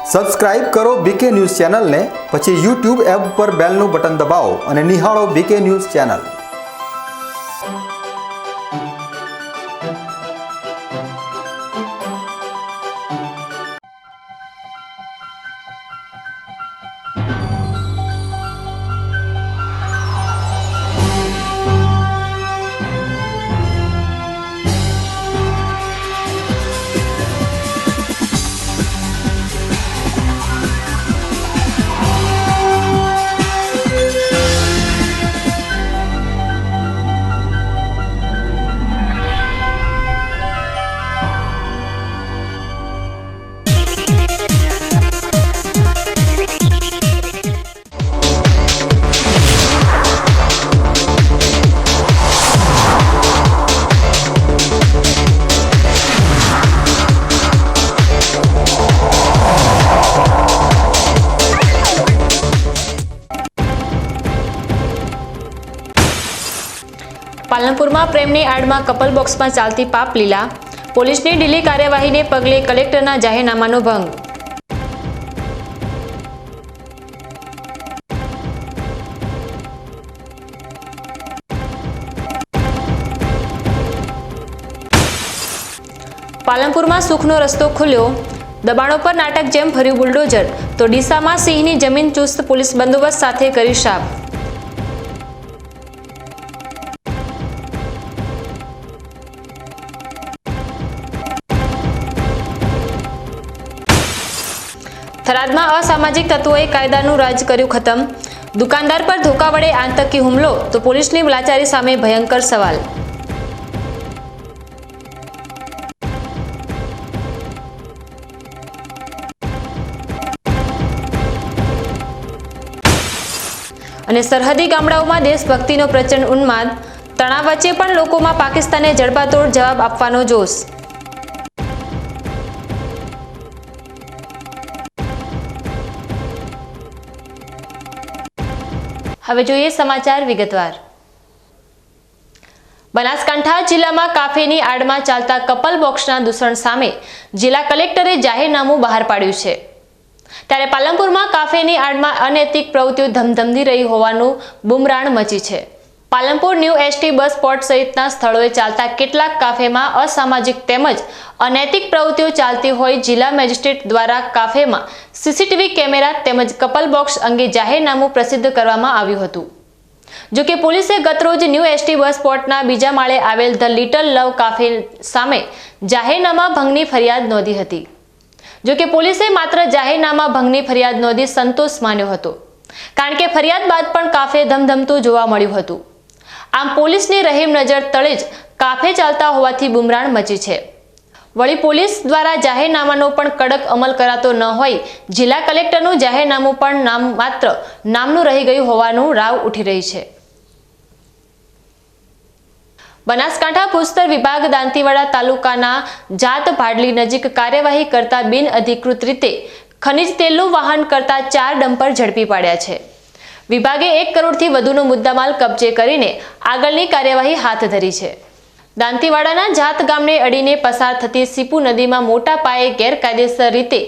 Subscribe કરો બીકે news ચેનલને, પછી YouTube એપ પર બેલનું બટન દબાવો અને નિહાળો બીકે ન્યૂઝ ચેનલ। પાલનપુરમાં પ્રેમની આડમાં કપલ બોક્સમાં ચાલતી પાપ લીલા, પોલીસની ઢીલી કાર્યવાહીને પગલે કલેક્ટરના જાહેરનામાનો ભંગ। પાલનપુરમાં સુખનો રસ્તો ખુલ્યો, દબાણો પર નાટક જેમ ફર્યું બુલડોઝર, તો ડીસામાં સિંહની જમીન ચુસ્ત પોલીસ બંદોબસ્ત સાથે કરી સાફ। થરાદમાં અસામાજિક તત્વોએ કાયદાનું રાજ કર્યું ખતમ, દુકાનદાર પર ધોકા વડે આતંકી હુમલો, તો પોલીસની લાચારી સામે ભયંકર સવાલ। અને સરહદી ગામડાઓમાં દેશભક્તિનો પ્રચંડ ઉન્માદ, તણાવ વચ્ચે પણ લોકોમાં પાકિસ્તાને જડબાતોડ જવાબ આપવાનો જોશ। હવે જોઈએ સમાચાર વિગતવાર। બનાસકાંઠા જિલ્લામાં કાફેની આડમાં ચાલતા કપલ બોક્સના દૂષણ સામે જિલ્લા કલેક્ટરે જાહેરનામું બહાર પાડ્યું છે, ત્યારે પાલનપુરમાં કાફેની આડમાં અનૈતિક પ્રવૃત્તિઓ ધમધમતી રહી હોવાનું બુમરાણ મચી છે। Palanpur new ST bus spot સહિતના સ્થળોએ ચાલતા કેટલાક કાફેમાં અસામાજિક તેમજ અનૈતિક પ્રવૃત્તિઓ ચાલતી હોય જિલ્લા મેજિસ્ટ્રેટ દ્વારા કાફેમાં સીસીટીવી કેમેરા તેમજ કપલ બોક્સ અંગે જાહેરનામું પ્રસિદ્ધ કરવામાં આવ્યું હતું। જો કે પોલીસે ગતરોજ ન્યૂ એસટી બસ સ્પોટના બીજા માળે આવેલ ધ લિટલ લવ કાફે સામે જાહેરનામા ભંગની ફરિયાદ નોંધી હતી। જો કે પોલીસે માત્ર જાહેરનામા ભંગની ફરિયાદ નોંધી સંતોષ માન્યો હતો, કારણ કે ફરિયાદ બાદ પણ કાફે ધમધમતું જોવા મળ્યું હતું। આમ પોલીસની રહેમ નજર તળે જ કાફે ચાલતા હોવાથી બુમરાણ મચી છે। વળી પોલીસ દ્વારા જાહેરનામાનો પણ કડક અમલ કરાતો ન હોય જિલ્લા કલેક્ટરનું જાહેરનામું પણ માત્ર નામનું રહી ગયું હોવાનું રાવ ઉઠી રહી છે। બનાસકાંઠા ભૂસ્તર વિભાગ દાંતીવાડા તાલુકાના જાત ભાડલી નજીક કાર્યવાહી કરતા બિનઅધિકૃત રીતે ખનિજ તેલનું વહન કરતા 4 ડમ્પર ઝડપી પાડ્યા છે। વિભાગે 1 કરોડથી વધુનો મુદ્દામાલ કબજે કરીને આગળની કાર્યવાહી હાથ ધરી છે। દાંતીવાડાના જાત ગામને અડીને પસાર થતી સીપુ નદીમાં મોટા પાયે ગેરકાયદેસર રીતે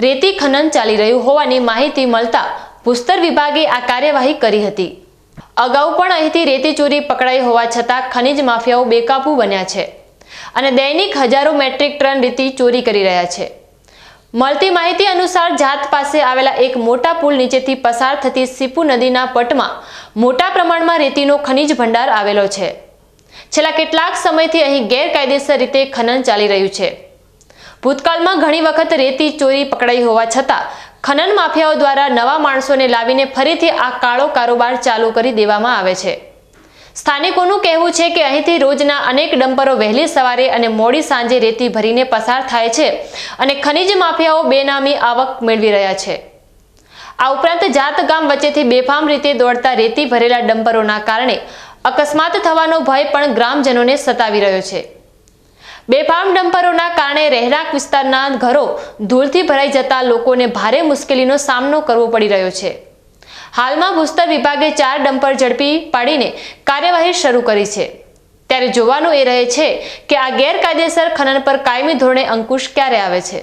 રેતી ખનન ચાલી રહ્યું હોવાની માહિતી મળતા ભૂસ્તર વિભાગે આ કાર્યવાહી કરી હતી। અગાઉ પણ અહીંથી રેતી ચોરી પકડાઈ હોવા છતાં ખનિજ માફિયાઓ બેકાબૂ બન્યા છે અને દૈનિક હજારો મેટ્રિક ટન રેતી ચોરી કરી રહ્યા છે। મળતી માહિતી અનુસાર જાત પાસે આવેલા એક મોટા પુલ નીચેથી પસાર થતી સીપુ નદીના પટમાં મોટા પ્રમાણમાં રેતીનો ખનિજ ભંડાર આવેલો છે। છેલ્લા કેટલાક સમયથી અહીં ગેરકાયદેસર રીતે ખનન ચાલી રહ્યું છે। ભૂતકાળમાં ઘણી વખત રેતી ચોરી પકડાઈ હોવા છતાં ખનન માફિયાઓ દ્વારા નવા માણસોને લાવીને ફરીથી આ કાળો કારોબાર ચાલુ કરી દેવામાં આવે છે। સ્થાનિકોનું કહેવું છે કે અહીંથી રોજના અનેક ડમ્પરો વહેલી સવારે અને મોડી સાંજે રેતી ભરીને પસાર થાય છે અને ખનિજ માફિયાઓ બેનામી આવક મેળવી રહ્યા છે। આ ઉપરાંત જાત ગામ વચ્ચેથી બેફામ રીતે દોડતા રેતી ભરેલા ડમ્પરોના કારણે અકસ્માત થવાનો ભય પણ ગ્રામજનોને સતાવી રહ્યો છે। બેફામ ડમ્પરોના કારણે રહેણાંક વિસ્તારના ઘરો ધૂળથી ભરાઈ જતા લોકોને ભારે મુશ્કેલીનો સામનો કરવો પડી રહ્યો છે। હાલમાં ભૂસ્તર વિભાગે 4 ડમ્પર ઝડપી પાડીને કાર્યવાહી શરૂ કરી છે। ત્યારે જોવાનું એ રહે છે કે આ ગેરકાયદેસર ખનન પર કાયમી ધોરણે અંકુશ ક્યારે આવે છે।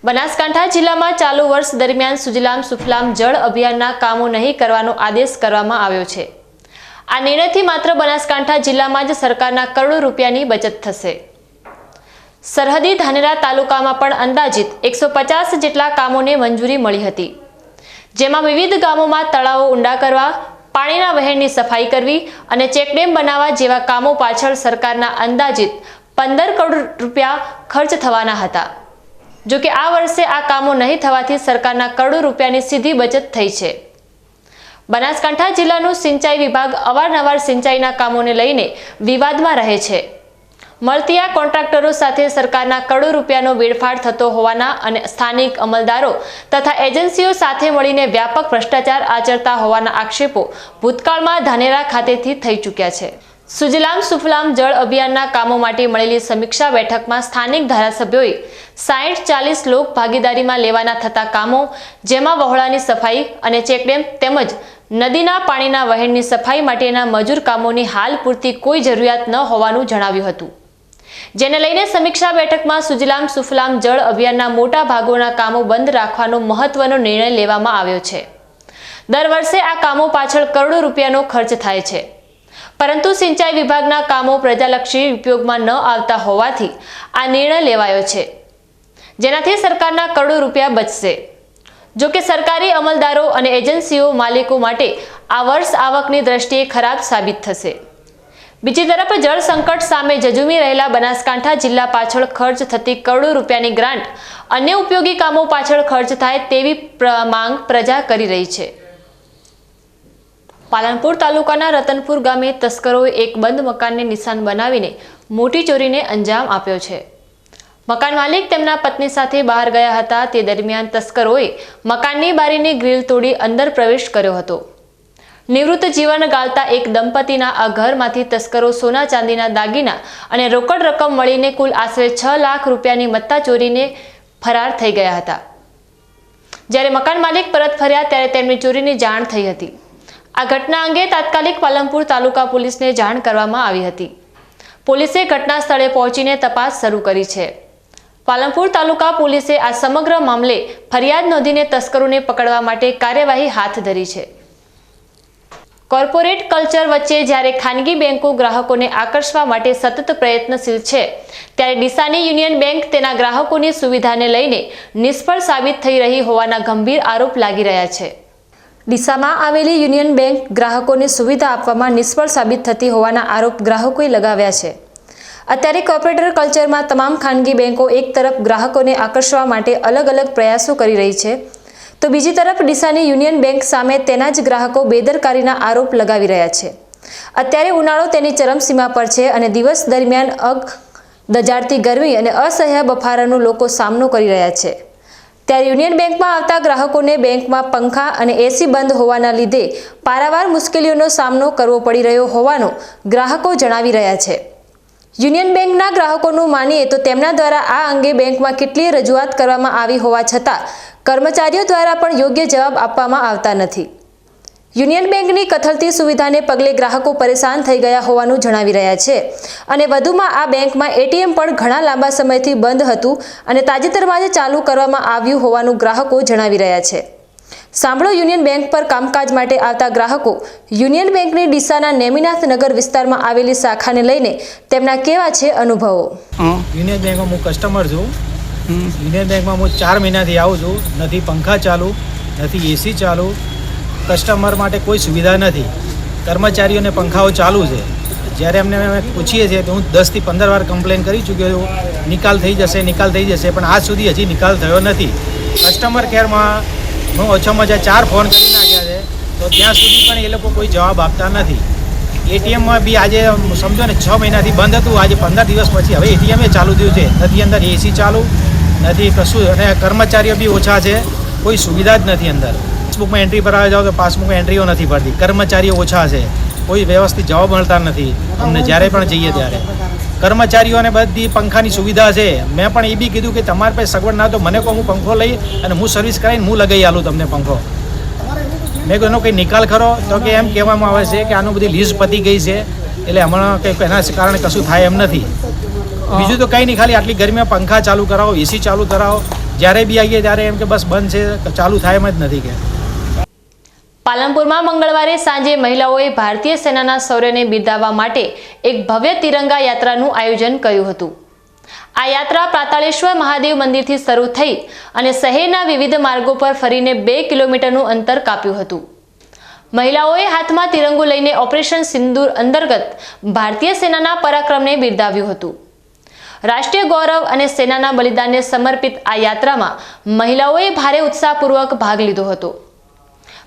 બનાસકાંઠા જિલ્લામાં ચાલુ વર્ષ દરમિયાન સુજલામ સુફલામ જળ અભિયાનના કામો નહીં કરવાનો આદેશ કરવામાં આવ્યો છે. આ નિર્ણયથી માત્ર બનાસકાંઠા જિલ્લામાં જ સરકારના કરોડો રૂપિયાની બચત થશે. સરહદી ધાનેરા તાલુકામાં પણ અંદાજિત 150 જેટલા કામોને મંજૂરી મળી હતી, જેમાં વિવિધ ગામોમાં તળાવો ઊંડા કરવા, પાણીના વહેણની સફાઈ કરવી અને ચેકડેમ બનાવવા જેવા કામો પાછળ સરકારના અંદાજિત 15 કરોડ રૂપિયા ખર્ચ થવાના હતા. જો કે આ વર્ષે આ કામો નહીં થવાથી સરકારના કરોડો રૂપિયાની સીધી બચત થઈ છે. બનાસકાંઠા જિલ્લાનું સિંચાઈ વિભાગ અવારનવાર સિંચાઈના કામોને લઈને વિવાદમાં રહે છે. મળતી આ કોન્ટ્રાક્ટરો સાથે સરકારના કરોડો રૂપિયાનો વેડફાટ થતો હોવાના અને સ્થાનિક અમલદારો તથા એજન્સીઓ સાથે મળીને વ્યાપક ભ્રષ્ટાચાર આચરતા હોવાના આક્ષેપો ભૂતકાળમાં ધાનેરા ખાતેથી થઈ ચૂક્યા છે. સુજલામ સુફલામ જળ અભિયાનના કામો માટે મળેલી સમીક્ષા બેઠકમાં સ્થાનિક ધારાસભ્યોએ 60-40 લોક ભાગીદારીમાં લેવાના થતા કામો, જેમાં વહોળાની સફાઈ અને ચેકડેમ તેમજ નદીના પાણીના વહેણની સફાઈ માટેના મજૂર કામોની હાલ પૂરતી કોઈ જરૂરિયાત ન હોવાનું જણાવ્યું હતું. જેને લઈને સમીક્ષા બેઠકમાં સુજલામ સુફલામ જળ અભિયાનના મોટા ભાગોના કામો બંધ રાખવાનો મહત્વનો નિર્ણય લેવામાં આવ્યો છે. દર વર્ષે આ કામો પાછળ કરોડો રૂપિયાનો ખર્ચ થાય છે, પરંતુ સિંચાઈ વિભાગના કામો પ્રજાલક્ષી ઉપયોગમાં ન આવતા હોવાથી આ નિર્ણય લેવાયો છે, જેનાથી સરકારના કરોડો રૂપિયા બચશે. જો કે સરકારી અમલદારો અને એજન્સીઓ માલિકો માટે આ વર્ષ આવકની દ્રષ્ટિએ ખરાબ સાબિત થશે. બીજી તરફ જળ સંકટ સામે ઝઝૂમી રહેલા બનાસકાંઠા જિલ્લા પાછળ ખર્ચ થતી કરોડો રૂપિયાની ગ્રાન્ટ અન્ય ઉપયોગી કામો પાછળ ખર્ચ થાય તેવી માંગ પ્રજા કરી રહી છે. પાલનપુર તાલુકાના રતનપુર ગામે તસ્કરોએ એક બંધ મકાનને નિશાન બનાવીને મોટી ચોરીને અંજામ આપ્યો છે. મકાન માલિક તેમના પત્ની સાથે બહાર ગયા હતા. તે દરમિયાન તસ્કરોએ મકાનની બારીની ગ્રીલ તોડી અંદર પ્રવેશ કર્યો હતો. નિવૃત્ત જીવન ગાળતા એક દંપતીના આ ઘરમાંથી તસ્કરો સોના ચાંદીના દાગીના અને રોકડ રકમ મળીને કુલ આશરે 6 લાખ રૂપિયાની મત્તા ચોરીને ફરાર થઈ ગયા હતા. જ્યારે મકાન માલિક પરત ફર્યા ત્યારે તેમની ચોરીની જાણ થઈ હતી. આ ઘટના અંગે તાત્કાલિક પાલનપુર તાલુકા પોલીસને જાણ કરવામાં આવી હતી. પોલીસે ઘટના સ્થળે પહોંચીને તપાસ શરૂ કરી છે. પાલનપુર તાલુકા પોલીસે આ સમગ્ર મામલે ફરિયાદ નોંધીને તસ્કરોને પકડવા માટે કાર્યવાહી હાથ ધરી છે. કોર્પોરેટ કલ્ચર વચ્ચે જ્યારે ખાનગી બેંકો ગ્રાહકોને આકર્ષવા માટે સતત પ્રયત્નશીલ છે, ત્યારે ડીસાની યુનિયન બેંક તેના ગ્રાહકોની સુવિધાને લઈને નિષ્ફળ સાબિત થઈ રહી હોવાના ગંભીર આરોપ લાગી રહ્યા છે. ડીસામાં આવેલી યુનિયન બેંક ગ્રાહકોને સુવિધા આપવામાં નિષ્ફળ સાબિત થતી હોવાના આરોપ ગ્રાહકોએ લગાવ્યા છે. અત્યારે કોર્પોરેટર કલ્ચરમાં તમામ ખાનગી બેંકો એક તરફ ગ્રાહકોને આકર્ષવા માટે અલગ અલગ પ્રયાસો કરી રહી છે, તો બીજી તરફ ડીસાની યુનિયન બેંક સામે તેના જ ગ્રાહકો બેદરકારીના આરોપ લગાવી રહ્યા છે. અત્યારે ઉનાળો તેની ચરમસીમા પર છે અને દિવસ દરમિયાન દજાડતી ગરમી અને અસહ્ય બફારાનો લોકો સામનો કરી રહ્યા છે. ત્યારે યુનિયન બેંકમાં આવતા ગ્રાહકોને બેંકમાં પંખા અને એસી બંધ હોવાના લીધે પારાવાર મુશ્કેલીઓનો સામનો કરવો પડી રહ્યો હોવાનું ગ્રાહકો જણાવી રહ્યા છે. યુનિયન બેંકના ગ્રાહકોનું માનીએ તો તેમના દ્વારા આ અંગે બેંકમાં કેટલીય રજૂઆત કરવામાં આવી હોવા છતાં કર્મચારીઓ દ્વારા પણ યોગ્ય જવાબ આપવામાં આવતા નથી. યુનિયન બેંકની કથળતી સુવિધાને પગલે ગ્રાહકો પરેશાન થઈ ગયા હોવાનું જણાવી રહ્યા છે અને વધુમાં આ બેંકમાં એટીએમ પણ ઘણા લાંબા સમયથી બંધ હતું અને તાજેતરમાં જ ચાલુ કરવામાં આવ્યું હોવાનું ગ્રાહકો જણાવી રહ્યા છે. સાંભળો યુનિયન બેંક પર કામકાજ માટે આવતા ગ્રાહકો યુનિયન બેંકની ડીસાના નેમિનાથ નગર વિસ્તારમાં આવેલી શાખાને લઈને તેમના કેવા છે અનુભવો. યુનિયન બેંકમાં હું કસ્ટમર છું. યુનિયન બેંકમાં હું 4 મહિનાથી આવું છું. નથી પંખા ચાલુ, નથી એસી ચાલુ, કસ્ટમર માટે કોઈ સુવિધા નથી. કર્મચારીઓને પંખાઓ ચાલુ છે. જ્યારે અમને પૂછીએ છીએ તો હું 10 થી 15 વાર કમ્પ્લેન કરી ચૂક્યો છું, નિકાલ થઈ જશે, પણ આજ સુધી હજી નિકાલ થયો નથી. કસ્ટમર કેરમાં હું ઓછામાં ઓછા 4 ફોન કરી નાખ્યા છે, તો ત્યાં સુધી પણ એ લોકો કોઈ જવાબ આપતા નથી. એટીએમમાં બી આજે સમજો ને 6 મહિનાથી બંધ હતું, આજે 15 દિવસ પછી હવે એટીએમ ચાલુ થયું છે. નથી અંદર એસી ચાલુ, નથી કશું, અને કર્મચારીઓ બી ઓછા છે, કોઈ સુવિધા જ નથી અંદર. પાસબુકમાં એન્ટ્રી ભરાવા જાઓ તો પાસબુકમાં એન્ટ્રીઓ નથી ભરતી, કર્મચારીઓ ઓછા છે, કોઈ વ્યવસ્થિત જવાબ મળતા નથી અમને જ્યારે પણ જઈએ ત્યારે. કર્મચારીઓને બધી પંખાની સુવિધા છે. મેં પણ એ બી કીધું કે તમારી પાસે સગવડ ના તો મને કહો, હું પંખો લઈ અને હું સર્વિસ કરાવીને હું લગાવી આલું તમને પંખો. મેં કહ્યું એનો કંઈ નિકાલ ખરો? તો કે એમ કહેવામાં આવે છે કે આનું બધી લીઝ પતી ગઈ છે, એટલે હમણાં કંઈક એના કારણે કશું થાય એમ નથી. બીજું તો કંઈ નહીં, ખાલી આટલી ગરમીમાં પંખા ચાલુ કરાવો, એસી ચાલુ કરાવો, જ્યારે બી આવીએ ત્યારે એમ કે બસ બંધ છે, ચાલુ થાય એમ જ નથી કે. પાલનપુરમાં મંગળવારે સાંજે મહિલાઓએ ભારતીય સેનાના શૌર્યને બિરદાવવા માટે એક ભવ્ય તિરંગા યાત્રાનું આયોજન કર્યું હતું. આ યાત્રા પાતાળેશ્વર મહાદેવ મંદિરથી શરૂ થઈ અને શહેરના વિવિધ માર્ગો પર ફરીને 2 કિલોમીટરનું અંતર કાપ્યું હતું. મહિલાઓએ હાથમાં તિરંગો લઈને ઓપરેશન સિંદૂર અંતર્ગત ભારતીય સેનાના પરાક્રમને બિરદાવ્યું હતું. રાષ્ટ્રીય ગૌરવ અને સેનાના બલિદાનને સમર્પિત આ યાત્રામાં મહિલાઓએ ભારે ઉત્સાહપૂર્વક ભાગ લીધો હતો.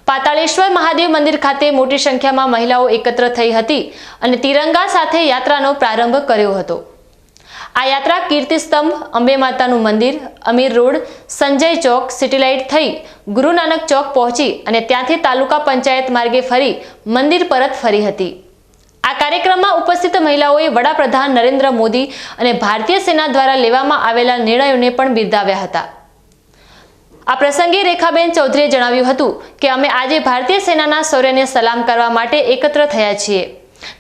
પાતાળેશ્વર મહાદેવ મંદિર ખાતે મોટી સંખ્યામાં મહિલાઓ એકત્ર થઈ હતી અને તિરંગા સાથે યાત્રાનો પ્રારંભ કર્યો હતો. આ યાત્રા કીર્તિસ્તંભ, અંબે માતાનું મંદિર, અમીર રોડ, સંજય ચોક, સિટીલાઇટ થઈ ગુરુ નાનક ચોક પહોંચી અને ત્યાંથી તાલુકા પંચાયત માર્ગે ફરી મંદિર પરત ફરી હતી. આ કાર્યક્રમમાં ઉપસ્થિત મહિલાઓએ વડાપ્રધાન નરેન્દ્ર મોદી અને ભારતીય સેના દ્વારા લેવામાં આવેલા નિર્ણયોને પણ બિરદાવ્યા હતા. આ પ્રસંગે રેખાબેન ચૌધરીએ જણાવ્યું હતું કે અમે આજે ભારતીય સેનાના શૌર્યને સલામ કરવા માટે એકત્ર થયા છીએ.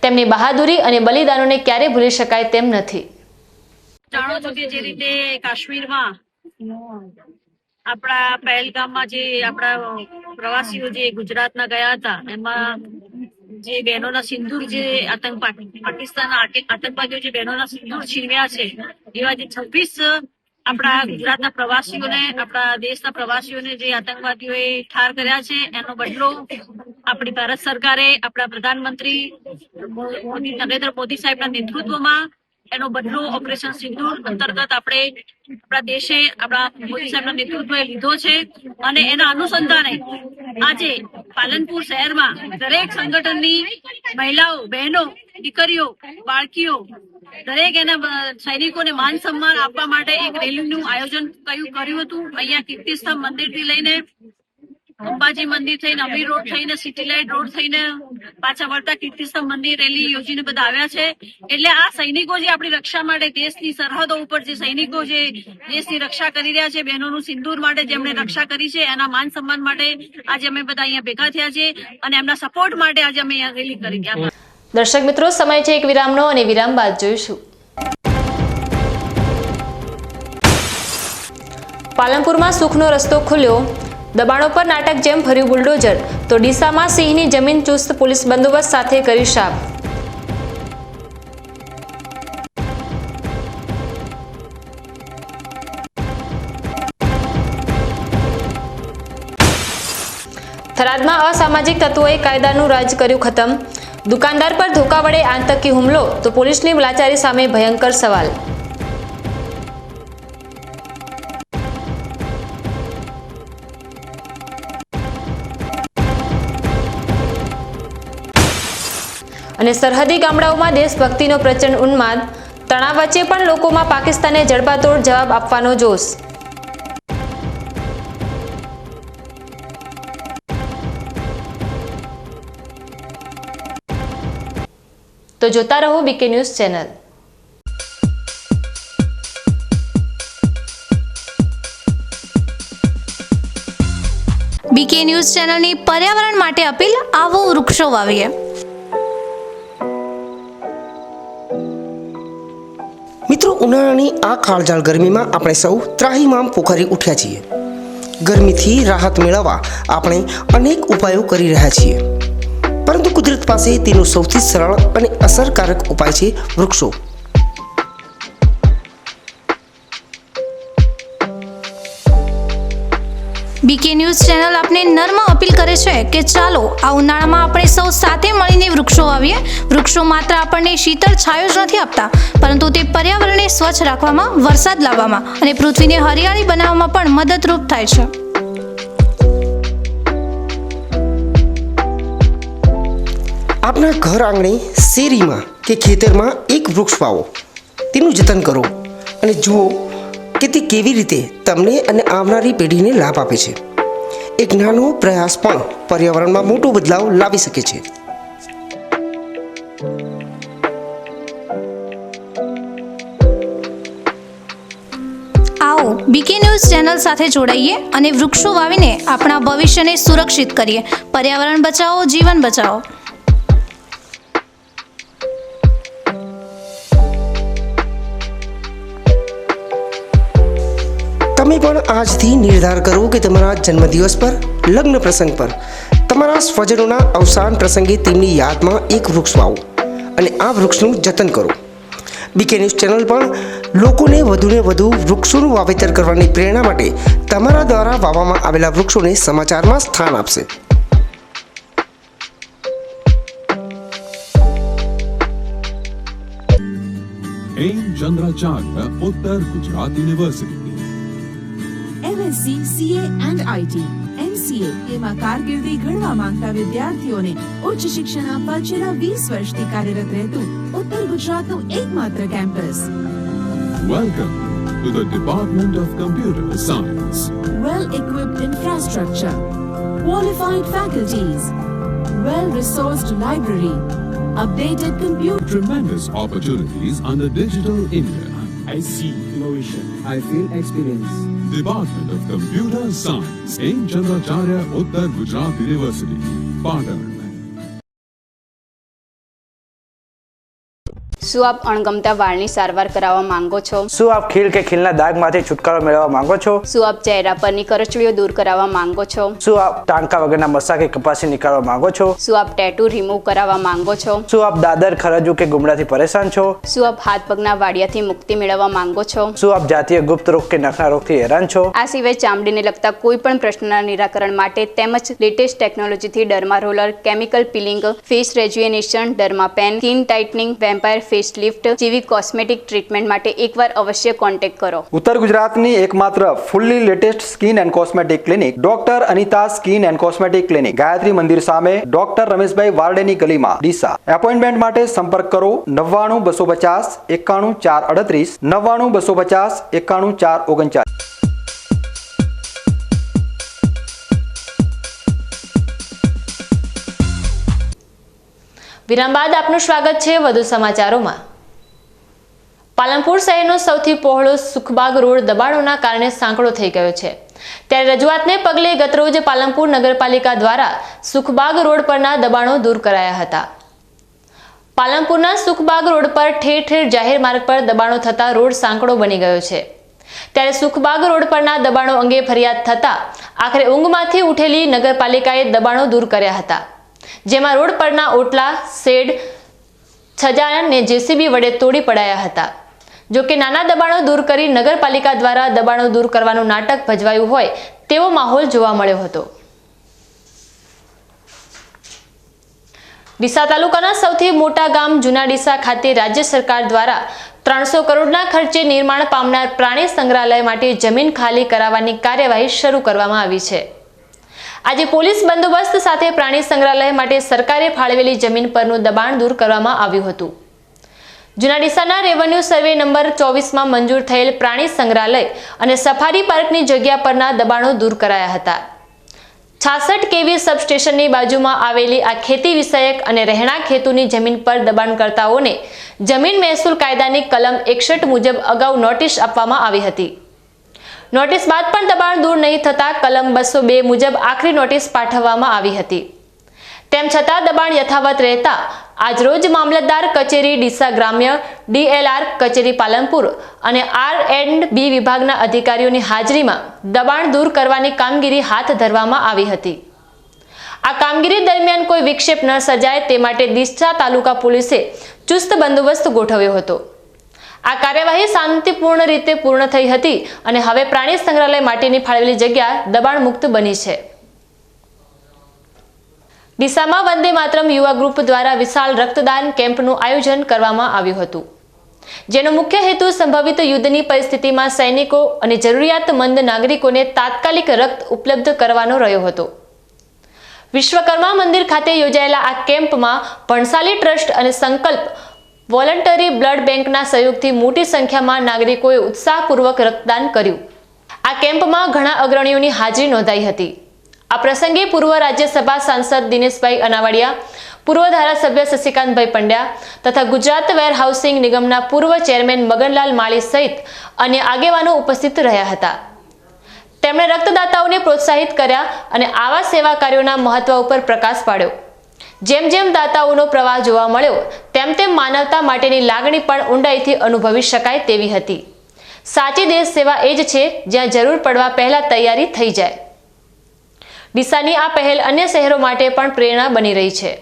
તેમની બહાદુરી અને બલિદાનોને ક્યારે ભૂલી શકાય તેમ નથી. જાણો છો કે જે રીતે કાશ્મીરમાં આપણા પહેલગામમાં જે આપણા પ્રવાસીઓ જે ગુજરાતના ગયા હતા, એમાં જે બહેનોના સિંદૂર, જે પાકિસ્તાન આતંકવાદીઓ જે બહેનોના સિંદૂર છીનવ્યા છે, એવા જે 26 આપણા ગુજરાતના પ્રવાસીઓને, આપણા દેશના પ્રવાસીઓને જે આતંકવાદીઓએ ઠાર કર્યા છે, એનો બદલો આપણી ભારત સરકારે આપણા પ્રધાનમંત્રી નરેન્દ્ર મોદી સાહેબના નેતૃત્વમાં એનો બદલો ઓપરેશન સિંદૂર અંતર્ગત આપણે આપણા દેશે આપણા મોદી સાહેબના નેતૃત્વએ લીધો છે. અને એના અનુસંધાને આજે પાલનપુર શહેરમાં દરેક સંગઠનની મહિલાઓ, બહેનો, દીકરીઓ, બાળકીઓ, દરેક એના સૈનિકોને માન સન્માન આપવા માટે એક રેલીનું આયોજન કર્યું હતું. અહીંયા કીર્તિસ્તંભ મંદિરથી લઈને અંબાજી મંદિર થઈને, અમીર રોડ થઈને, સિટીલાઇટ રોડ થઈને પાછા વળતા કીર્તિસ્તંભ મંદિર રેલી યોજીને બધા આવ્યા છે. એટલે આ સૈનિકો જે આપણી રક્ષા માટે દેશની સરહદો ઉપર જે સૈનિકો જે દેશની રક્ષા કરી રહ્યા છે, બહેનોનું સિંદૂર માટે જેમણે રક્ષા કરી છે, એના માન સન્માન માટે આજે અમે બધા અહીંયા ભેગા થયા છે અને એમના સપોર્ટ માટે આજે અમે અહીંયા રેલી કરી ગયા. દર્શક મિત્રો, સમય છે એક વિરામનો અને વિરામ બાદ જોઈશું. પાલનપુરમાં સુખનો રસ્તો ખુલ્યો, દબાણો પર નાટક જેમ ભર્યું બુલડોઝર, તો ડીસામાં સિંહની જમીન ચુસ્ત પોલીસ બંદોબસ્ત સાથે કરી સાફ. થરાદમાં અસામાજિક તત્વોએ કાયદાનું રાજ કર્યું ખતમ, દુકાનદાર પર ધોકા વડે આતંકી હુમલો, તો પોલીસની લાચારી સામે ભયંકર સવાલ. અને સરહદી ગામડાઓમાં દેશભક્તિનો પ્રચંડ ઉન્માદ, તણાવ વચ્ચે પણ લોકોમાં પાકિસ્તાને જડબાતોડ જવાબ આપવાનો જોશ. તો જોતા રહો BK news channel. BK news ચેનલની પર્યાવરણ માટે અપીલ, આવો વૃક્ષો વાવીએ. મિત્રો, ઉનાળાની આ કાળઝાળ ગરમીમાં આપણે સૌ ત્રાહિમામ પોખરી ઉઠ્યા છીએ. ગરમીથી રાહત મેળવવા આપણે અનેક ઉપાયો કરી રહ્યા છીએ, પરંતુ કુદરત પાસે તેનો સૌથી સરળ અને અસરકારક ઉપાય છે વૃક્ષો. બીકે ન્યૂઝ ચેનલ આપને નર્મ અપીલ કરે છે કે ચાલો આ ઉનાળામાં આપણે સૌ સાથે મળીને વૃક્ષો વાવીએ. વૃક્ષો માત્ર આપણને શીતળ છાયો જ નથી આપતા, પરંતુ તે પર્યાવરણને સ્વચ્છ રાખવામાં, વરસાદ લાવવામાં અને પૃથ્વીને હરિયાળી બનાવવામાં પણ મદદરૂપ થાય છે. આપના ઘર આંગણે, શેરીમાં કે ખેતરમાં એક વૃક્ષ વાવો, તેનું જતન કરો અને જુઓ કે તે કેવી રીતે તમને અને આવનારી પેઢીને લાભ આપે છે. એક નાનો પ્રયાસ પણ પર્યાવરણમાં મોટો બદલાવ લાવી શકે છે. આવો બીકે ન્યૂઝ ચેનલ સાથે જોડાઈએ અને વૃક્ષો વાવીને આપણા ભવિષ્યને સુરક્ષિત કરીએ. પર્યાવરણ બચાવો, જીવન બચાવો. તમે પણ આજથી નિર્ધાર કરો કે તમારા જન્મદિવસ પર, લગ્ન પ્રસંગ પર, તમારા સ્વજનોના અવસાન પ્રસંગે તેમની યાદમાં એક વૃક્ષ વાવો અને આ વૃક્ષનું જતન કરો. બીકે ન્યૂઝ ચેનલ પણ લોકોને વધુને વધુ વૃક્ષોનું વાવેતર કરવાની પ્રેરણા માટે તમારા દ્વારા વાવવામાં આવેલા વૃક્ષોને સમાચારમાં સ્થાન આપશે. હેમચંદ્રાચાર્ય ઉત્તર Gujarat university MSc, CA and IT, MCA એમાં કારકિર્દી ઘડવા માંગતા વિદ્યાર્થીઓને ઉચ્ચ શિક્ષણ આપવા છેલ્લા 20 વર્ષથી કાર્યરત રહેતું ઉત્તર ગુજરાતનું એકમાત્ર campus. Welcome to the department of computer science. Well-equipped infrastructure, qualified faculties, well-resourced library, updated computer. Tremendous opportunities under Digital India. I see innovation. I feel experience. Department of Computer Science, Hemchandracharya Uttar Gujarat University, Patan. શું આપ અણગમતા વાળની સારવાર કરાવવા માંગો છો? શું આપ ખીલ કે ખીલના દાગમાંથી છુટકારો મેળવવા માંગો છો? શું આપ ચહેરા પરની કરચલીઓ દૂર કરાવવા માંગો છો? શું આપ ટાંકા વગરના મસા કે કપાસી નીકાળવા માંગો છો? શું આપ ટેટુ રિમૂવ કરાવવા માંગો છો? શું આપ દાદર, ખરજુ કે ગુમડાથી પરેશાન છો? શું આપ હાથ પગના વાડિયાથી મુક્તિ મેળવવા માંગો છો? શું આપ જાતીય ગુપ્ત રોગ કે નખના રોગથી હેરાન છો? આ સિવાય ચામડીને લગતા કોઈ પણ પ્રશ્નના નિરાકરણ માટે તેમજ લેટેસ્ટ ટેકનોલોજીથી derma roller, chemical peeling, face rejuvenation, derma pen, skin tightening, vampire face lift જેવી કોસ્મેટિક ટ્રીટમેન્ટ માટે એકવાર અવશ્ય કોન્ટેક્ટ કરો. ઉત્તર ગુજરાતની એકમાત્ર fully latest skin and cosmetic clinic doctor Anita skin and cosmetic clinic, Gayatri Mandir સામે, ડોક્ટર રમેશભાઈ વારડેની ગલીમાં, ડીસા. એપોઇન્ટમેન્ટ માટે સંપર્ક કરો 99 250 91 438, 99 250 91 439. વિરામ બાદ આપનું સ્વાગત છે વધુ સમાચારોમાં. પાલનપુર શહેરનો સૌથી પહોળો સુખબાગ રોડ દબાણોના કારણે સાંકડો થઈ ગયો છે. ત્યારે રજૂઆતને પગલે ગતરોજ પાલનપુર નગરપાલિકા દ્વારા સુખબાગ રોડ પરના દબાણો દૂર કરાયા હતા. પાલનપુરના સુખબાગ રોડ પર ઠેર ઠેર જાહેર માર્ગ પર દબાણો થતા રોડ સાંકડો બની ગયો છે. ત્યારે સુખબાગ રોડ પરના દબાણો અંગે ફરિયાદ થતા આખરે ઊંઘમાંથી ઉઠેલી નગરપાલિકાએ દબાણો દૂર કર્યા હતા, જેમાં રોડ પરના ઓટલા, શેડ, છજાને જેસીબી વડે તોડી પડાયા હતા. જો કે નાના દબાણો દૂર કરી નગરપાલિકા દ્વારા દબાણો દૂર કરવાનું નાટક ભજવાયું હોય તેવો માહોલ જોવા મળ્યો હતો. ડીસા તાલુકાના સૌથી મોટા ગામ જૂના ડીસા ખાતે રાજ્ય સરકાર દ્વારા 300 કરોડના ખર્ચે નિર્માણ પામનાર પ્રાણી સંગ્રહાલય માટે જમીન ખાલી કરાવવાની કાર્યવાહી શરૂ કરવામાં આવી છે. આજે પોલીસ બંદોબસ્ત સાથે પ્રાણી સંગ્રહાલય માટે સરકારે ફાળવેલી જમીન પરનું દબાણ દૂર કરવામાં આવ્યું હતું. જૂના ડીસાના રેવન્યુ સર્વે નંબર 24માં મંજૂર થયેલ પ્રાણી સંગ્રહાલય અને સફારી પાર્કની જગ્યા પરના દબાણો દૂર કરાયા હતા. 66 કેવી સબસ્ટેશનની બાજુમાં આવેલી આ ખેતી વિષયક અને રહેણાંક હેતુની જમીન પર દબાણકર્તાઓને જમીન મહેસૂલ કાયદાની કલમ 61 મુજબ અગાઉ નોટિસ આપવામાં આવી હતી. નોટિસ બાદ પણ દબાણ દૂર નહીં થતા કલમ 202 મુજબ આખરી નોટિસ પાઠવવામાં આવી હતી. તેમ છતાં દબાણ યથાવત રહેતા આજરોજ મામલતદાર કચેરી ડીસા ગ્રામ્ય, DLR કચેરી પાલનપુર અને R&B વિભાગના અધિકારીઓની હાજરીમાં દબાણ દૂર કરવાની કામગીરી હાથ ધરવામાં આવી હતી. આ કામગીરી દરમિયાન કોઈ વિક્ષેપ ન સર્જાય તે માટે ડીસા તાલુકા પોલીસે ચુસ્ત બંદોબસ્ત ગોઠવ્યો હતો. આ કાર્યવાહી શાંતિપૂર્ણ રીતે પૂર્ણ થઈ હતી અને હવે પ્રાણી સંગ્રહાલય માટેની ફાળવેલી જગ્યા દબાણ મુક્ત બની છે. ડીસામાં વંદે માતરમ યુવા ગ્રુપ દ્વારા વિશાળ રક્તદાન કેમ્પનું આયોજન કરવામાં આવ્યું હતું, જેનો મુખ્ય હેતુ સંભવિત યુદ્ધની પરિસ્થિતિમાં સૈનિકો અને જરૂરિયાતમંદ નાગરિકોને તાત્કાલિક રક્ત ઉપલબ્ધ કરવાનો રહ્યો હતો. વિશ્વકર્મા મંદિર ખાતે યોજાયેલા આ કેમ્પમાં ભણસાલી ટ્રસ્ટ અને સંકલ્પ વોલન્ટરી બ્લડ બેંકના સહયોગથી મોટી સંખ્યામાં નાગરિકોએ ઉત્સાહપૂર્વક રક્તદાન કર્યું. આ કેમ્પમાં ઘણા અગ્રણીઓની હાજરી નોંધાઈ હતી. આ પ્રસંગે પૂર્વ રાજ્યસભા સાંસદ દિનેશભાઈ અનાવાડિયા, પૂર્વ ધારાસભ્ય શશિકાંતભાઈ પંડ્યા તથા ગુજરાત વેરહાઉસિંગ નિગમના પૂર્વ ચેરમેન મગનલાલ માળી સહિત અન્ય આગેવાનો ઉપસ્થિત રહ્યા હતા. તેમણે રક્તદાતાઓને પ્રોત્સાહિત કર્યા અને આવા સેવા કાર્યોના મહત્વ ઉપર પ્રકાશ પાડ્યો. જેમ જેમ દાતાઓનો પ્રવાહ જોવા મળ્યો તેમ તેમ માનવતા માટેની લાગણી પણ ઊંડાઈથી અનુભવી શકાય તેવી હતી. સાચી દેશ સેવા એ જ છે જ્યાં જરૂર પડવા પહેલા તૈયારી થઈ જાય. ડીસાની આ પહેલ અન્ય શહેરો માટે પણ પ્રેરણા બની રહી છે.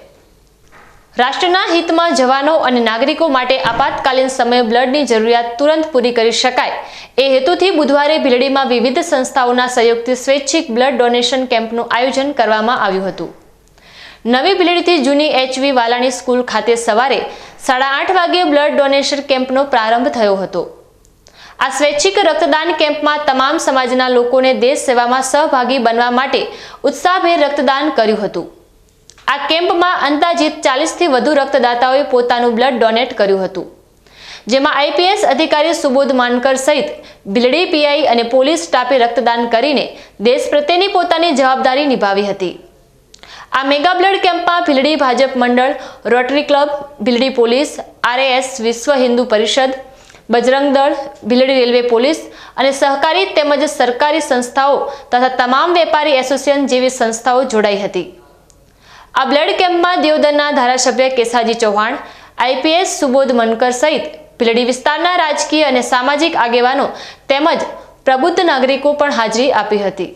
રાષ્ટ્રના હિતમાં જવાનો અને નાગરિકો માટે આપાતકાલીન સમયે બ્લડની જરૂરિયાત તુરંત પૂરી કરી શકાય એ હેતુથી બુધવારે ભીલડીમાં વિવિધ સંસ્થાઓના સહયોગથી સ્વૈચ્છિક બ્લડ ડોનેશન કેમ્પનું આયોજન કરવામાં આવ્યું હતું. નવી ભીલડીથી જૂની HV વાલાણી સ્કૂલ ખાતે સવારે 8:30 વાગ્યે બ્લડ ડોનેશન કેમ્પનો પ્રારંભ થયો હતો. આ સ્વૈચ્છિક રક્તદાન કેમ્પમાં તમામ સમાજના લોકોને દેશ સેવામાં સહભાગી બનવા માટે ઉત્સાહભેર રક્તદાન કર્યું હતું. આ કેમ્પમાં અંદાજિત 40થી વધુ રક્તદાતાઓએ પોતાનું બ્લડ ડોનેટ કર્યું હતું, જેમાં IPS અધિકારી સુબોધ માનકર સહિત ભીલડી PI અને પોલીસ સ્ટાફે રક્તદાન કરીને દેશ પ્રત્યેની પોતાની જવાબદારી નિભાવી હતી. આ મેગા બ્લડ કેમ્પમાં ભીલડી ભાજપ મંડળ, rotary club, Bhildi police, RAS વિશ્વ હિન્દુ પરિષદ, બજરંગ દળ, ભીલડી રેલવે પોલીસ અને સહકારી તેમજ સરકારી સંસ્થાઓ તથા તમામ વેપારી એસોસિએશન જેવી સંસ્થાઓ જોડાઈ હતી. આ બ્લડ કેમ્પમાં દિયોદરના ધારાસભ્ય કેસાજી ચૌહાણ, IPS સુબોધ મનકર સહિત ભીલડી વિસ્તારના રાજકીય અને સામાજિક આગેવાનો તેમજ પ્રબુદ્ધ નાગરિકો પણ હાજરી આપી હતી.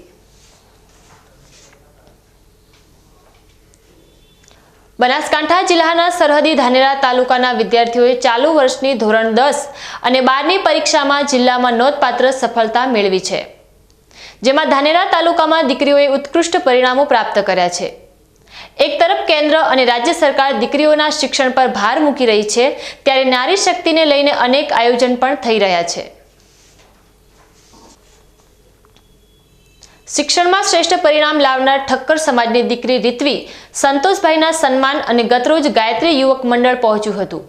બનાસકાંઠા જિલ્લાના સરહદી ધાનેરા તાલુકાના વિદ્યાર્થીઓએ ચાલુ વર્ષની ધોરણ 10 અને 12ની પરીક્ષામાં જિલ્લામાં નોંધપાત્ર સફળતા મેળવી છે, જેમાં ધાનેરા તાલુકામાં દીકરીઓએ ઉત્કૃષ્ટ પરિણામો પ્રાપ્ત કર્યા છે. એક તરફ કેન્દ્ર અને રાજ્ય સરકાર દીકરીઓના શિક્ષણ પર ભાર મૂકી રહી છે, ત્યારે નારી શક્તિને લઈને અનેક આયોજન પણ થઈ રહ્યા છે. શિક્ષણમાં શ્રેષ્ઠ પરિણામ લાવનાર ઠક્કર સમાજની દીકરી રીતવી સંતોષભાઈના સન્માન અને ગતરોજ ગાયત્રી યુવક મંડળ પહોંચ્યું હતું.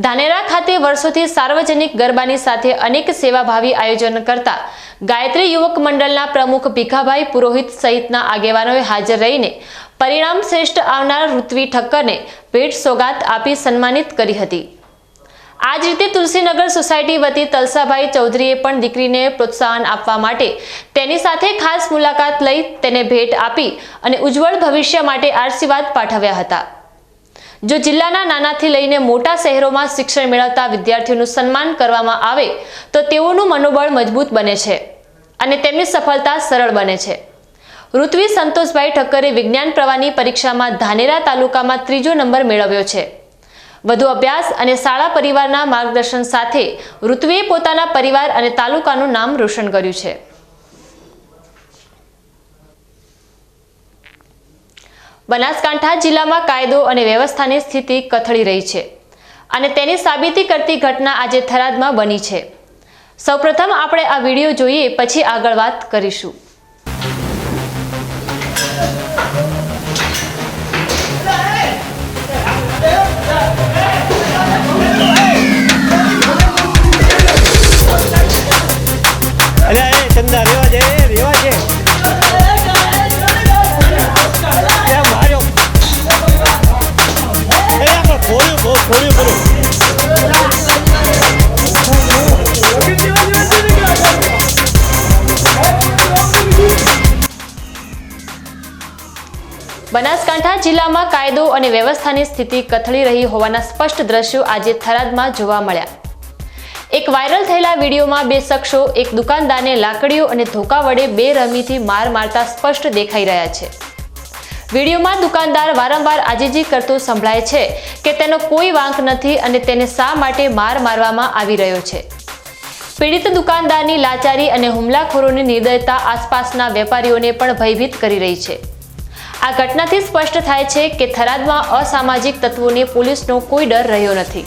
ધાનેરા ખાતે વર્ષોથી સાર્વજનિક ગરબાની સાથે અનેક સેવાભાવી આયોજન કરતા ગાયત્રી યુવક મંડળના પ્રમુખ ભીખાભાઈ પુરોહિત સહિતના આગેવાનોએ હાજર રહીને પરિણામ શ્રેષ્ઠ આવનાર ઋત્વી ઠક્કરને ભેટ સોગાત આપી સન્માનિત કરી હતી. આ જ રીતે તુલસીનગર સોસાયટી વતી તલસાભાઈ ચૌધરીએ પણ દીકરીને પ્રોત્સાહન આપવા માટે તેની સાથે ખાસ મુલાકાત લઈ તેને ભેટ આપી અને ઉજ્જવળ ભવિષ્ય માટે આશીર્વાદ પાઠવ્યા હતા. જો જિલ્લાના નાનાથી લઈને મોટા શહેરોમાં શિક્ષણ મેળવતા વિદ્યાર્થીઓનું સન્માન કરવામાં આવે તો તેઓનું મનોબળ મજબૂત બને છે અને તેમની સફળતા સરળ બને છે. ઋત્વી સંતોષભાઈ ઠક્કરે વિજ્ઞાન પ્રવાહની પરીક્ષામાં ધાનેરા તાલુકામાં 3જો નંબર મેળવ્યો છે. વધુ અભ્યાસ અને શાળા પરિવારના માર્ગદર્શન સાથે ઋત્વીએ પોતાના પરિવાર અને તાલુકાનું નામ રોશન કર્યું છે. બનાસકાંઠા જિલ્લામાં કાયદો અને વ્યવસ્થાની સ્થિતિ કથળી રહી છે અને તેની સાબિતી કરતી ઘટના આજે થરાદમાં બની છે. સૌપ્રથમ આપણે આ વિડીયો જોઈએ, પછી આગળ વાત કરીશું. ચંદા રેવા છે બનાસકાંઠા જિલ્લામાં કાયદો અને વ્યવસ્થાની સ્થિતિ કથળી રહી હોવાના સ્પષ્ટ દ્રશ્યો આજે થરાદમાં જોવા મળ્યા. એક વાયરલ થયેલા વિડીયોમાં બે શખ્સો એક દુકાનદારને લાકડીઓ અને ધોકા વડે બેરહેમીથી માર મારતા સ્પષ્ટ દેખાઈ રહ્યા છે. વિડીયોમાં દુકાનદાર વારંવાર આજીજી કરતો સંભળાય છે કે તેનો કોઈ વાંક નથી અને તેને શા માટે માર મારવામાં આવી રહ્યો છે. પીડિત દુકાનદારની લાચારી અને હુમલાખોરોની નિર્દયતા આસપાસના વેપારીઓને પણ ભયભીત કરી રહી છે. આ ઘટનાથી સ્પષ્ટ થાય છે કે થરાદમાં અસામાજિક તત્વોને પોલીસનો કોઈ ડર રહ્યો નથી.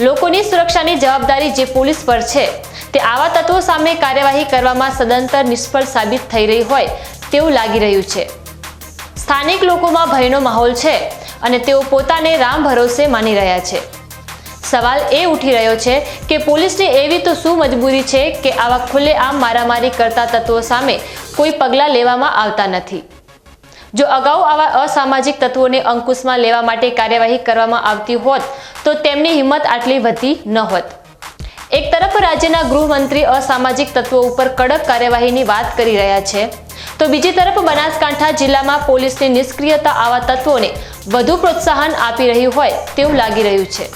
લોકોની સુરક્ષાની જવાબદારી જે પોલીસ પર છે, તે આવા તત્વો સામે કાર્યવાહી કરવામાં સદંતર નિષ્ફળ સાબિત થઈ રહી હોય તેવું લાગી રહ્યું છે. સ્થાનિક લોકોમાં ભયનો માહોલ છે અને તેઓ પોતાને રામ ભરોસે માની રહ્યા છે. સવાલ એ ઉઠી રહ્યો છે કે પોલીસની એવી તો શું મજબૂરી છે કે આવા ખુલ્લેઆમ મારામારી કરતા તત્વો સામે કોઈ પગલાં લેવામાં આવતા નથી. જો અગાઉ આવા અસામાજિક તત્વોને અંકુશમાં લેવા માટે કાર્યવાહી કરવામાં આવતી હોત તો તેમની હિંમત આટલી વધી ન હોત. એક તરફ રાજ્યના ગૃહમંત્રી અસામાજિક તત્વો ઉપર કડક કાર્યવાહીની વાત કરી રહ્યા છે, તો બીજી તરફ બનાસકાંઠા જિલ્લામાં પોલીસની નિષ્ક્રિયતા આવા તત્વોને વધુ પ્રોત્સાહન આપી રહી હોય તેવું લાગી રહ્યું છે.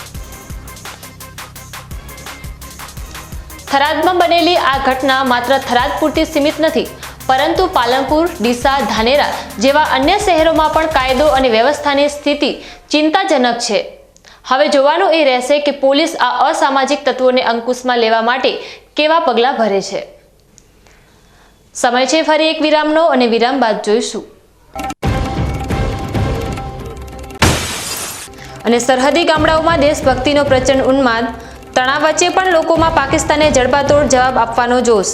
થરાદમાં બનેલી આ ઘટના માત્ર થરાદ પૂરતી સીમિત નથી, પરંતુ પાલનપુર, ડીસા, ધાનેરા જેવા અન્ય શહેરોમાં પણ કાયદો અને વ્યવસ્થાની સ્થિતિ ચિંતાજનક છે. હવે જોવાનું એ રહેશે કે પોલીસ આ અસામાજિક તત્વોને અંકુશમાં લેવા માટે કેવા પગલાં ભરે છે. સમય છે ફરી એક વિરામનો અને વિરામ બાદ જોઈશું. અને સરહદી ગામડાઓમાં દેશભક્તિનો પ્રચંડ ઉન્માદ, તણાવ વચ્ચે પણ લોકોમાં પાકિસ્તાને જડબાતોડ જવાબ આપવાનો જોશ.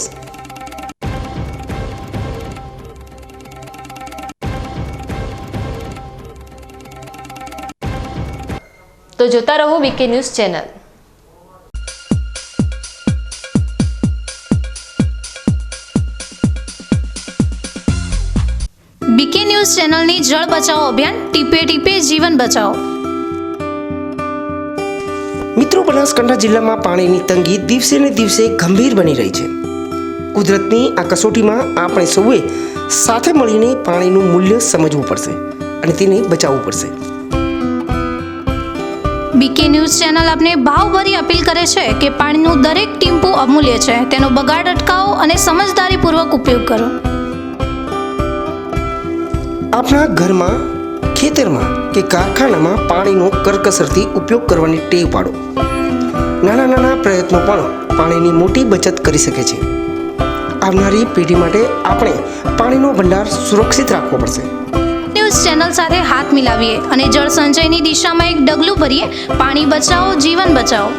તો જોતા રહો BK news channel. BK news ચેનલની જળ બચાવો અભિયાન ટીપે ટીપે જીવન બચાવો. મિત્રો, બનાસકાંઠા જિલ્લામાં પાણીની તંગી દિવસે ને દિવસે ગંભીર બની રહી છે. કુદરતની આ કસોટીમાં આપણે સૌએ સાથે મળીને પાણીનું મૂલ્ય સમજવું પડશે અને તેને બચાવવું પડશે. બીકે ન્યૂઝ ચેનલ આપને ભાવભરી અપીલ કરે છે કે પાણીનું દરેક ટીમ્પુ અમૂલ્ય છે, તેનો બગાડ અટકાવો અને સમજદારીપૂર્વક ઉપયોગ કરો. આપણા ઘરમાં, ખેતરમાં કે કારખાનામાં પાણીનો કરકસરથી ઉપયોગ કરવાની ટેવ પાડો. નાના નાના પ્રયત્નો પણ પાણીની મોટી બચત કરી શકે છે. આવનારી પેઢી માટે આપણે પાણીનો ભંડાર સુરક્ષિત રાખવો પડશે. ન્યૂઝ ચેનલ સાથે હાથ મિલાવીએ અને જળ સંચયની દિશામાં એક ડગલું ભરીએ. પાણી બચાવો, જીવન બચાવો.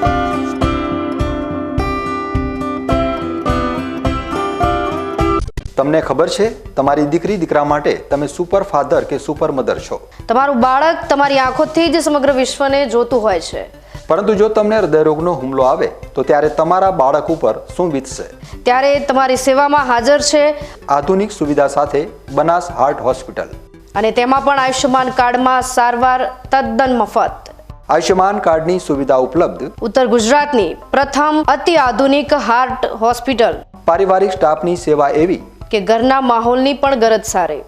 તમને ખબર છે, તમારી દીકરી દીકરા માટે તમે સુપર ફાધર કે સુપર મધર છો. તમારું બાળક તમારી આંખોથી જ સમગ્ર વિશ્વને જોતું હોય છે. પરંતુ જો તમને હૃદયરોગનો હુમલો આવે તો ત્યારે તમારા બાળક ઉપર શું વીતશે? ત્યારે તમારી સેવામાં હાજર છે આધુનિક સુવિધા સાથે બનાસ હાર્ટ હોસ્પિટલ, અને તેમાં પણ આયુષ્યમાન કાર્ડમાં સારવાર તદ્દન મફત. આયુષ્યમાન કાર્ડની સુવિધા ઉપલબ્ધ ઉત્તર ગુજરાતની પ્રથમ અતિ આધુનિક હાર્ટ હોસ્પિટલ. પારિવારિક સ્ટાફની સેવા એવી કે ઘરના માહોલની પણ ગરજ સારે.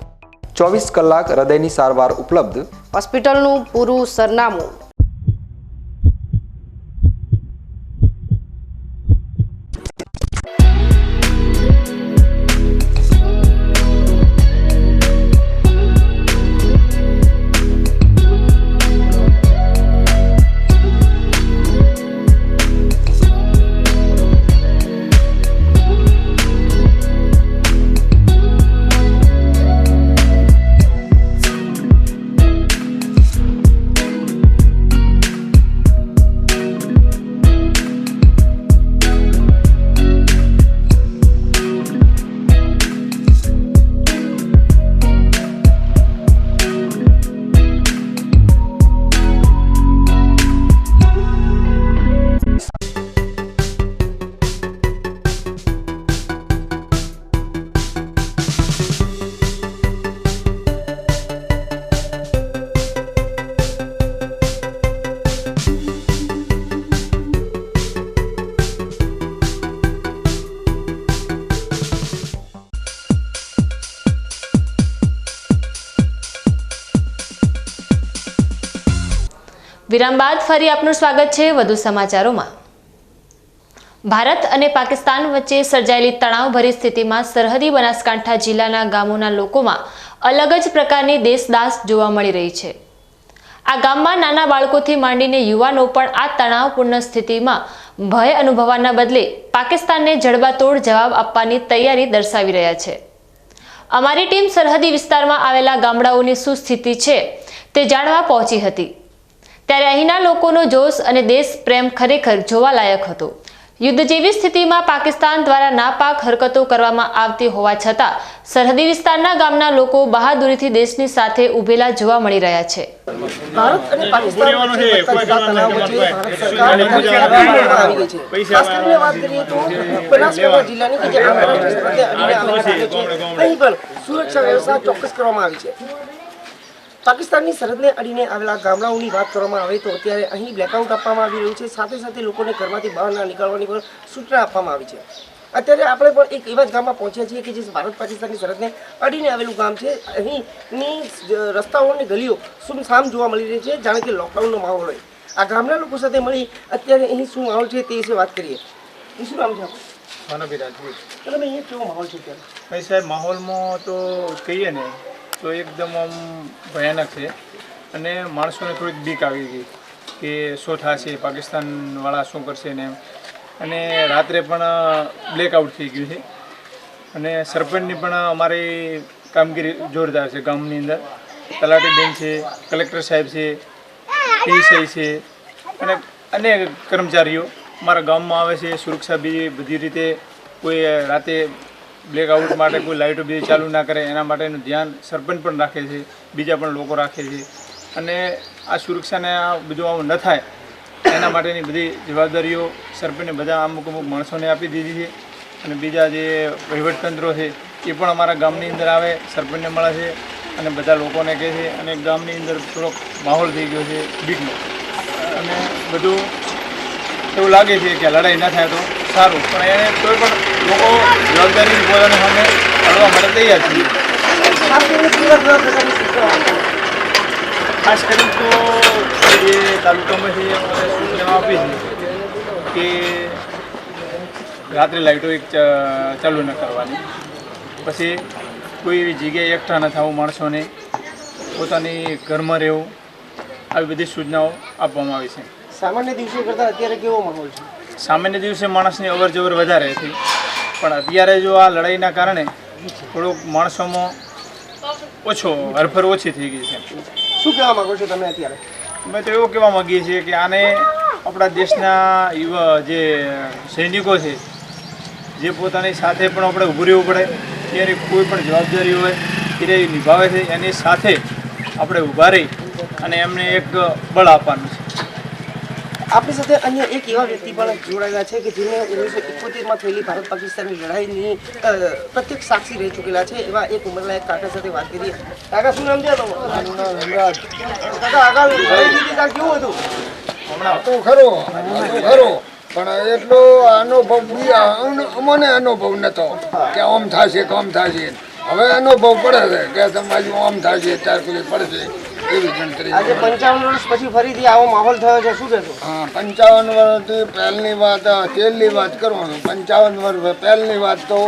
24 કલાક હૃદયની સારવાર ઉપલબ્ધ. હોસ્પિટલનું પૂરું સરનામું: વિરામ બાદ ફરી આપનું સ્વાગત છે વધુ સમાચારોમાં. ભારત અને પાકિસ્તાન વચ્ચે સર્જાયેલી તણાવભરી સ્થિતિમાં સરહદી બનાસકાંઠા જિલ્લાના ગામોના લોકોમાં અલગ જ પ્રકારની દેશદાસ જોવા મળી રહી છે. આ ગામમાં નાના બાળકોથી માંડીને યુવાનો પણ આ તણાવપૂર્ણ સ્થિતિમાં ભય અનુભવવાના બદલે પાકિસ્તાનને જડબાતોડ જવાબ આપવાની તૈયારી દર્શાવી રહ્યા છે. અમારી ટીમ સરહદી વિસ્તારમાં આવેલા ગામડાઓની શું સ્થિતિ છે તે જાણવા પહોંચી હતી. ત્યારે અહીંના લોકોનો જોશ અને દેશ પ્રેમ ખરેખર જોવાલાયક હતો. યુદ્ધ જેવી સ્થિતિમાં પાકિસ્તાન દ્વારા નાપાક હરકતો કરવામાં આવતી હોવા છતાં સરહદી વિસ્તારના ગામના લોકો બહાદુરીથી દેશની સાથે ઉભેલા જોવા મળી રહ્યા છે. ભારત અને પાકિસ્તાન વચ્ચે વધતા તણાવ વચ્ચે ભારત સરકાર ખાસ કરીને વાત કરીએ તો બનાસકાંઠા જિલ્લાની કે જે આંતરરાષ્ટ્રીય સરહદે અડીને આવેલા છે, અહીં પણ સુરક્ષા વ્યવસ્થા ચોક્કસ કરવામાં આવી છે. પાકિસ્તાનની સરહદને અડીને આવેલા ગામડાઓની વાત કરવામાં આવે તો અત્યારે અહીં બ્લેકઆઉટ આપવામાં આવી રહ્યું છે. સાથે સાથે લોકોને ઘરમાંથી બહાર ના નીકળવાની પણ સૂચના આપવામાં આવી છે. અત્યારે આપણે પણ એક એવા જ ગામમાં પહોંચ્યા છીએ કે જે ભારત પાકિસ્તાનની સરહદને અડીને આવેલું ગામ છે. અહીંની રસ્તાઓ અને ગલીઓ સુમસામ જોવા મળી રહી છે, જાણે કે લોકડાઉનનો માહોલ હોય. આ ગામના લોકો સાથે મળી અત્યારે અહીં શું માહોલ છે તે વિશે વાત કરીએ. શું નામ છે આપનું? ભાનુભી રાજપૂત. તો તમે અહીંયા કેવો માહોલ છે અત્યારે? ભાઈ સાહેબ, માહોલમાં તો કહીએ ને તો એકદમ આમ ભયાનક છે અને માણસોને થોડીક બીક આવી ગઈ કે શું થશે, પાકિસ્તાનવાળા શું કરશે ને એમ. અને રાત્રે પણ બ્લેકઆઉટ થઈ ગયું છે અને સરપંચની પણ અમારી કામગીરી જોરદાર છે. ગામની અંદર તલાટીબેન છે, કલેક્ટર સાહેબ છે, પીએસઆઈ છે અને અનેક કર્મચારીઓ અમારા ગામમાં આવે છે. સુરક્ષા બધી રીતે કોઈ રાતે બ્લેકઆઉટ માટે કોઈ લાઇટો બધી ચાલુ ના કરે એના માટેનું ધ્યાન સરપંચ પણ રાખે છે, બીજા પણ લોકો રાખે છે. અને આ સુરક્ષાને આ બધું આવું ન થાય એના માટેની બધી જવાબદારીઓ સરપંચને બધા અમુક માણસોને આપી દીધી છે. અને બીજા જે વહીવટતંત્રો છે એ પણ અમારા ગામની અંદર આવે, સરપંચને મળે છે અને બધા લોકોને કહે છે. અને ગામની અંદર થોડોક માહોલ થઈ ગયો છે બીકનો અને બધું એવું લાગે છે કે લડાઈ ના થાય તો સારું, પણ એને કોઈ પણ લોકો જવાબદારી પોતાની સામે લડવા માટે તૈયાર છીએ. ખાસ કરીને તો જે તાલુકામાં છે અમારે સૂચના આપી છે કે રાત્રે લાઇટો ચાલુ ન કરવાની, પછી કોઈ એવી જગ્યાએ એકઠા ન થવું, માણસોને પોતાની ઘરમાં રહેવું, આવી બધી સૂચનાઓ આપવામાં આવી છે. સામાન્ય દિવસો કરતાં અત્યારે કેવો માહોલ છે? સામાન્ય દિવસે માણસની અવર જવર વધારે હતી, પણ અત્યારે જો આ લડાઈના કારણે થોડુંક માણસોમાં હરફર ઓછી થઈ ગઈ છે. શું કહેવા માગો છો તમે અત્યારે? અમે તો એવું કહેવા માગીએ છીએ કે આને આપણા દેશના યુવા જે સૈનિકો છે જે પોતાની સાથે પણ આપણે ઊભું રહેવું પડે, ત્યારે કોઈ પણ જવાબદારી હોય એ નિભાવે છે, એની સાથે આપણે ઊભા રહી અને એમને એક બળ આપવાનું છે. આપણી સાથે અન્ય એક એવા વ્યક્તિ પણ જોડાયેલા છે કે જેને 1971માં થયેલી ભારત પાકિસ્તાનની લડાઈની પ્રત્યક્ષ સાક્ષી રહી ચૂકેલા છે. એવા એક ઉંમરલાયક કાકા સાથે વાત કરીએ. કાકા, શું નામ છે તમારું? કાકા, આગળ લડાઈ થઈ ત્યાં કેવું હતું? તો ખરો પણ એટલો અનુભવ અમને અનુભવ નતો કે આમ થશે કે આમ થશે. હવે અનુભવ પડે છે કે તમારી આમ થશે ત્યાર સુધી પડશે એવી ગણતરી. આજે 55 વર્ષ પછી ફરીથી આવો માહોલ થયો છે, શું કહેશો? હા, 55 વર્ષથી પહેલની વાત, તેલની વાત કરવાનું. 55 વર્ષ પહેલની વાત તો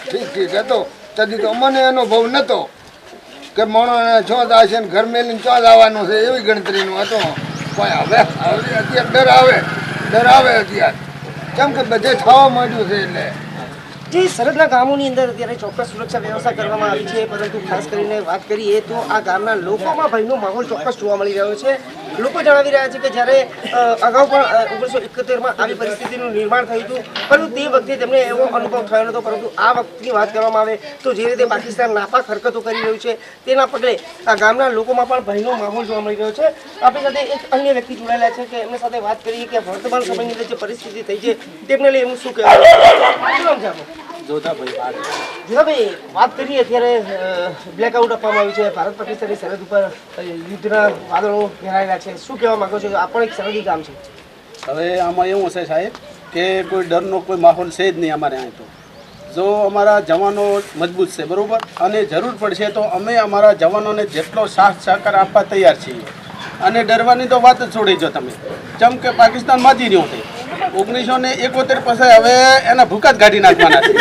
ઠીક હતો, તેથી તો અમને અનુભવ નહોતો કે માણસને છો થશે ને ઘર મેલીને ચો આવવાનું છે એવી ગણતરીનું હતું. પણ હવે અત્યારે ડર આવે અત્યારે, કેમ કે બધે થવા માંડ્યું છે. એટલે જે સરહદના ગામોની અંદર અત્યારે ચોક્કસ સુરક્ષા વ્યવસ્થા કરવામાં આવી છે, પરંતુ ખાસ કરીને વાત કરીએ તો આ ગામના લોકોમાં ભયનો માહોલ ચોક્કસ જોવા મળી રહ્યો છે. લોકો જણાવી રહ્યા છે કે જ્યારે અગાઉ પણ 1971માં આવી પરિસ્થિતિનું નિર્માણ થયું હતું, પરંતુ તે વખતે તેમને એવો અનુભવ થયો નહોતો. પરંતુ આ વખતની વાત કરવામાં આવે તો જે રીતે પાકિસ્તાન નાપાક હરકતો કરી રહ્યું છે તેના પગલે આ ગામના લોકોમાં પણ ભયનો માહોલ જોવા મળી રહ્યો છે. આપણી સાથે એક અન્ય વ્યક્તિ જોડાયેલા છે કે એમની સાથે વાત કરીએ કે વર્તમાન સમયની અંદર જે પરિસ્થિતિ થઈ છે તેમને લઈ એમનું શું કહેવું? શું નામ છે આપનું? જોધાભાઈ, વાત કરીએ અત્યારે બ્લેકઆઉટ આપવામાં આવ્યું છે, ભારત પાકિસ્તાનની સરહદ ઉપર યુદ્ધના વાદળો ઘેરાયેલા છે, શું કહેવા માંગો છો? આ પણ એક સરહદી ગામ છે. હવે આમાં એવું છે સાહેબ કે કોઈ ડરનો કોઈ માહોલ છે જ નહીં અમારે અહીં. તો જો અમારા જવાનો મજબૂત છે બરાબર, અને જરૂર પડશે તો અમે અમારા જવાનોને જેટલો સાથ સહકાર આપવા તૈયાર છીએ. અને ડરવાની તો વાત જ છોડી જો તમે, જેમ કે પાકિસ્તાન માજી રહ્યું છે 1971 પછી, હવે એના ભૂકા જ કાઢી નાખવાના છે.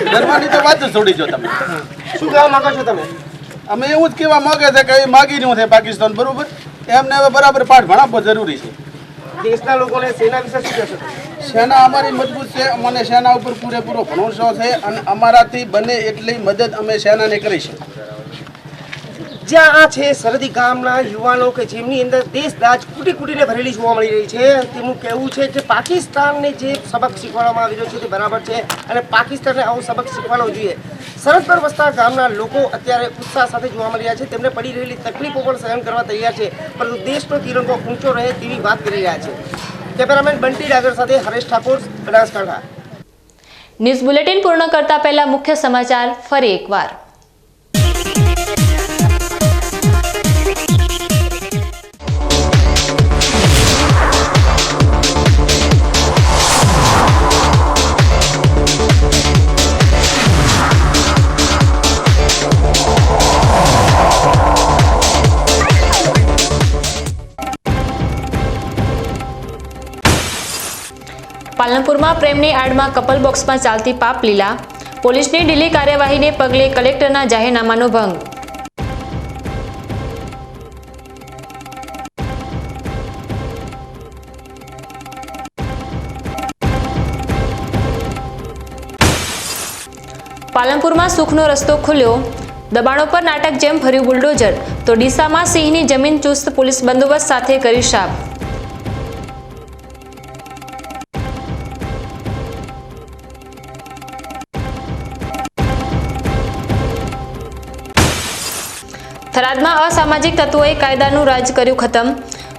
ડરવાની તો વાત જ છોડી જો તમે. શું કહેવા માંગો છો તમે? અમે એવું જ કહેવા માંગે છે કે એ માગી રહ્યું છે પાકિસ્તાન બરાબર, એમને હવે બરાબર પાઠ ભણાવવો જરૂરી છે. દેશના લોકોને સેના વિશે શું કહેશો? સેના અમારી મજબૂત છે, અમને સેના ઉપર પૂરેપૂરો ભરોસો છે અને અમારાથી બને એટલી મદદ અમે સેનાને કરીશું. જ્યાં આ છે સરહદી ગામના યુવાનો કે જેમની અંદર દેશદાજ કૂટીને ભરેલી જોવા મળી રહી છે, તેમનું કહેવું છે કે પાકિસ્તાનને જે સબક શીખવાડવામાં આવી રહ્યો છે તે બરાબર છે અને પાકિસ્તાનને આવો સબક શીખવાડવો જોઈએ. સરહદ પર વસતા ગામના લોકો અત્યારે ઉત્સાહ સાથે જોવા મળી રહ્યા છે, તેમને પડી રહેલી તકલીફો પણ સહન કરવા તૈયાર છે, પરંતુ દેશનો તિરંગો ઊંચો રહે તેવી વાત કરી રહ્યા છે. કેમેરામેન બંટી ડાગર સાથે હરેશ ઠાકોર, બનાસકાંઠા. ન્યૂઝ બુલેટિન પૂર્ણ કરતા પહેલા મુખ્ય સમાચાર ફરી એકવાર. પાલનપુરમાં પ્રેમની આડમાં કપલ બોક્સમાં ચાલતી પાપ લીલા, પોલીસની ઢીલી કાર્યવાહીને પગલે કલેક્ટરના જાહેરનામાનો ભંગ. પાલનપુરમાં સુખનો રસ્તો ખુલ્યો, દબાણો પર નાટક જેમ ફર્યું બુલડોઝર, તો ડીસામાં સિંહની જમીન ચુસ્ત પોલીસ બંદોબસ્ત સાથે કરી સાફ. થરાદમાં અસામાજિક તત્વોએ કાયદાનું રાજ કર્યું ખતમ,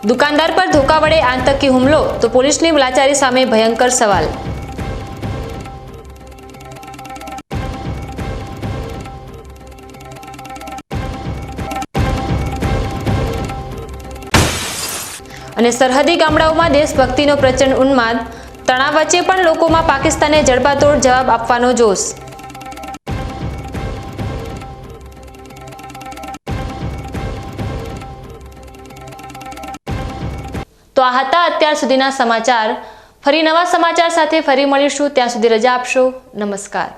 દુકાનદાર પર ધોકા વડે આતંકી હુમલો, તો પોલીસની લાચારી સામે ભયંકર સવાલ. અને સરહદી ગામડાઓમાં દેશભક્તિનો પ્રચંડ ઉન્માદ, તણાવ વચ્ચે પણ લોકોમાં પાકિસ્તાને જડબાતોડ જવાબ આપવાનો જોશ. તો આ હતા અત્યાર સુધીના સમાચાર. ફરી નવા સમાચાર સાથે ફરી મળીશું. ત્યાં સુધી રજા આપશો. નમસ્કાર.